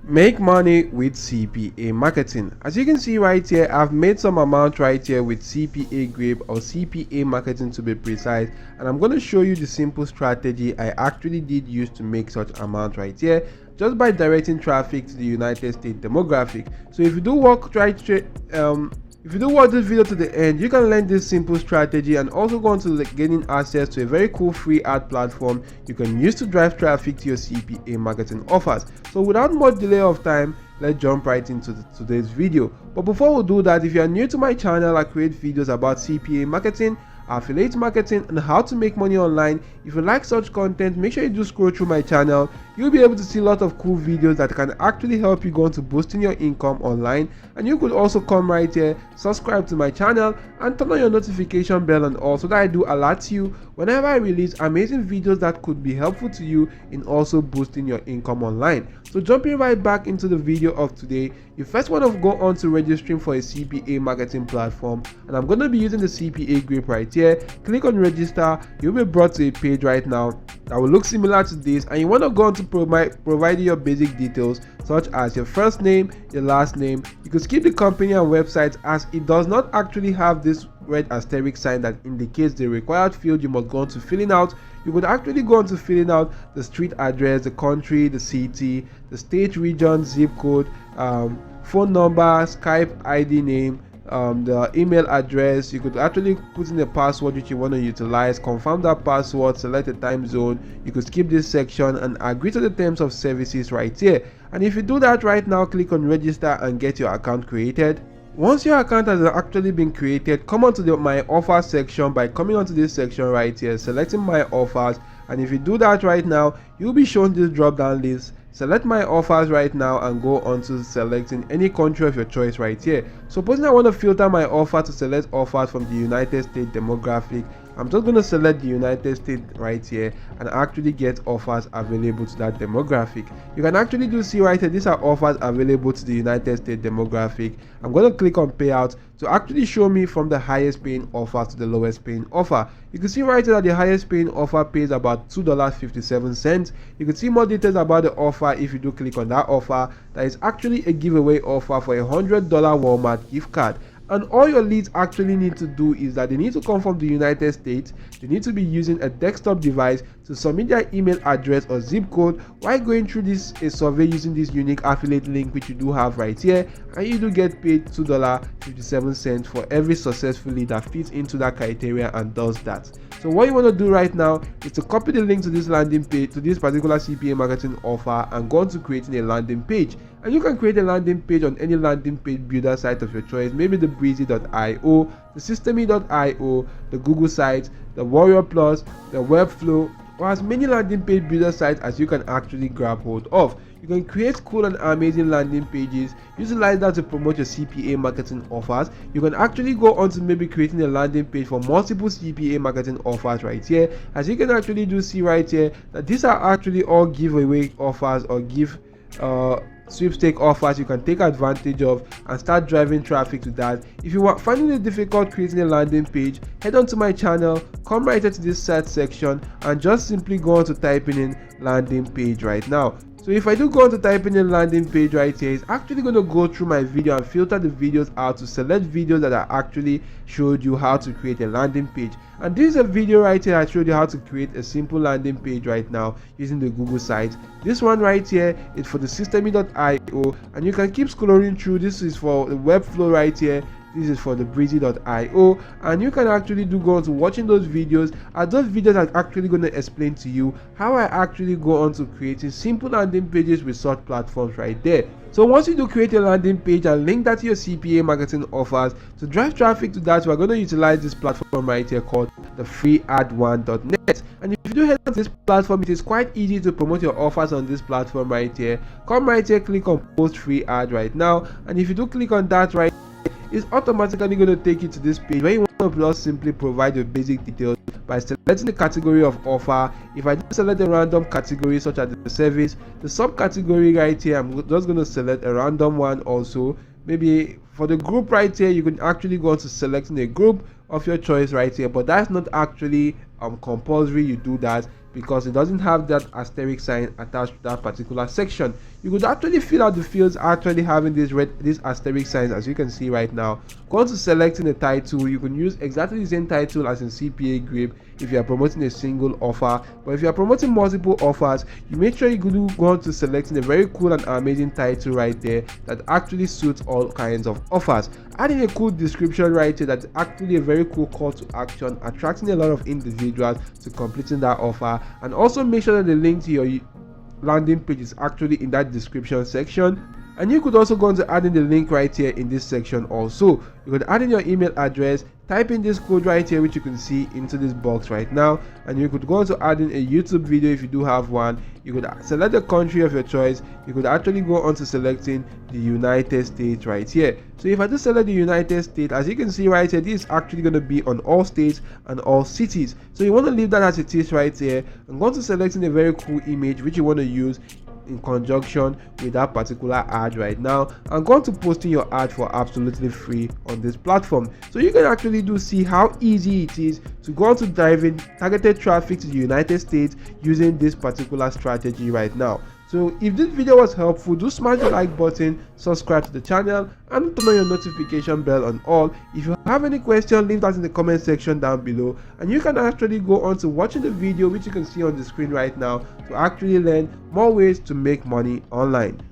Make money with CPA marketing. As you can see right here, I've made some amount right here with CPA grip or CPA marketing to be precise, and I'm going to show you the simple strategy I actually did use to make such amount right here just by directing traffic to the United States demographic. So if you do if you do watch this video to the end, you can learn this simple strategy and also go on to gaining access to a very cool free ad platform you can use to drive traffic to your CPA marketing offers. So without much delay of time, let's jump right into today's video. But before we do that, if you are new to my channel, I create videos about CPA marketing, affiliate marketing, and how to make money online. If you like such content, make sure you do scroll through my channel. You'll be able to see a lot of cool videos that can actually help you go into boosting your income online. And you could also come right here, subscribe to my channel, and turn on your notification bell and all, so that I do alert you whenever I release amazing videos that could be helpful to you in also boosting your income online. So jumping right back into the video of today, you first want to go on to registering for a CPA marketing platform, and I'm going to be using the CPA grip right here. Click on register. You'll be brought to a page right now that will look similar to this, and you want to go on to provide your basic details such as your first name, your last name. You could skip the company and website as it does not actually have this red asterisk sign that indicates the required field you must go on to filling out. You could actually go on to filling out the street address, the country, the city, the state, region, zip code, phone number, Skype ID name, the email address. You could actually put in the password which you want to utilize, confirm that password, select the time zone. You could skip this section and agree to the terms of services right here. And if you do that right now, click on register and get your account created. Once your account has actually been created, come onto the my offers section by coming onto this section right here, selecting my offers. And if you do that right now, you'll be shown this drop down list. Select my offers right now and go on to selecting any country of your choice right here. Supposing I want to filter my offer to select offers from the United States demographic, I'm just going to select the United States right here and actually get offers available to that demographic. You can actually do see right here, these are offers available to the United States demographic. I'm going to click on payout to actually show me from the highest paying offer to the lowest paying offer. You can see right here that the highest paying offer pays about $2.57. You can see more details about the offer if you do click on that offer. That is actually a giveaway offer for a $100 Walmart gift card. And all your leads actually need to do is that they need to come from the United States. They need to be using a desktop device to submit their email address or zip code while going through a survey using this unique affiliate link which you do have right here, and you do get paid $2.57 for every successful lead that fits into that criteria and does that. So what you want to do right now is to copy the link to this landing page, to this particular CPA marketing offer, and go on to creating a landing page. And you can create a landing page on any landing page builder site of your choice, maybe the breezy.io, the systemy.io, the Google site, the Warrior Plus, the Webflow, or as many landing page builder sites as you can actually grab hold of. You can create cool and amazing landing pages, utilize that to promote your CPA marketing offers. You can actually go on to maybe creating a landing page for multiple CPA marketing offers right here. As you can actually do see right here that these are actually all giveaway offers or sweepstake offers you can take advantage of and start driving traffic to that. If you are finding it difficult creating a landing page, head on to my channel, come right into this search section and just simply go on to typing in landing page right now. So if I do go on to type in a landing page right here, it's actually going to go through my video and filter the videos out to select videos that I actually showed you how to create a landing page. And this is a video right here I showed you how to create a simple landing page right now using the Google site. This one right here is for the systemy.io, and you can keep scrolling through. This is for the Webflow right here. This is for the breezy.io, and you can actually go on to watching those videos, and those videos are actually going to explain to you how I actually go on to creating simple landing pages with such platforms right there. So once you do create a landing page and link that to your CPA marketing offers to drive traffic to that, we're going to utilize this platform right here called the freead1.net. And if you do head on this platform, it is quite easy to promote your offers on this platform right here. Come right here, click on post free ad right now, and if you do click on that right, it's automatically going to take you to this page where you want to just simply provide your basic details by selecting the category of offer. If I just select a random category such as the service, the subcategory right here, I'm just going to select a random one also. Maybe for the group right here, you can actually go on to selecting a group of your choice right here, but that's not actually compulsory you do that. because it doesn't have that asterisk sign attached to that particular section. You could actually fill out the fields actually having these asterisk signs, as you can see right now. Go to selecting the title. You can use exactly the same title as in CPA grade if you are promoting a single offer, but if you are promoting multiple offers, you make sure you go on to selecting a very cool and amazing title right there that actually suits all kinds of offers. Adding a cool description right here that's actually a very cool call to action, attracting a lot of individuals to completing that offer, and also make sure that the link to your landing page is actually in that description section. And you could also go on to add in the link right here in this section. Also, you could add in your email address, type in this code right here which you can see into this box right now, and you could go on to add in a YouTube video if you do have one. You could select the country of your choice. You could actually go on to selecting the United States right here. So if I just select the United States, as you can see right here, this is actually going to be on all states and all cities. So you want to leave that as it is right here. I'm going to selecting a very cool image which you want to use in conjunction with that particular ad right now. I'm going to posting your ad for absolutely free on this platform, so you can actually see how easy it is to go on to driving targeted traffic to the United States using this particular strategy right now. So if this video was helpful, do smash the like button, subscribe to the channel, and turn on your notification bell on all. If you have any question, leave that in the comment section down below, and you can actually go on to watching the video which you can see on the screen right now to actually learn more ways to make money online.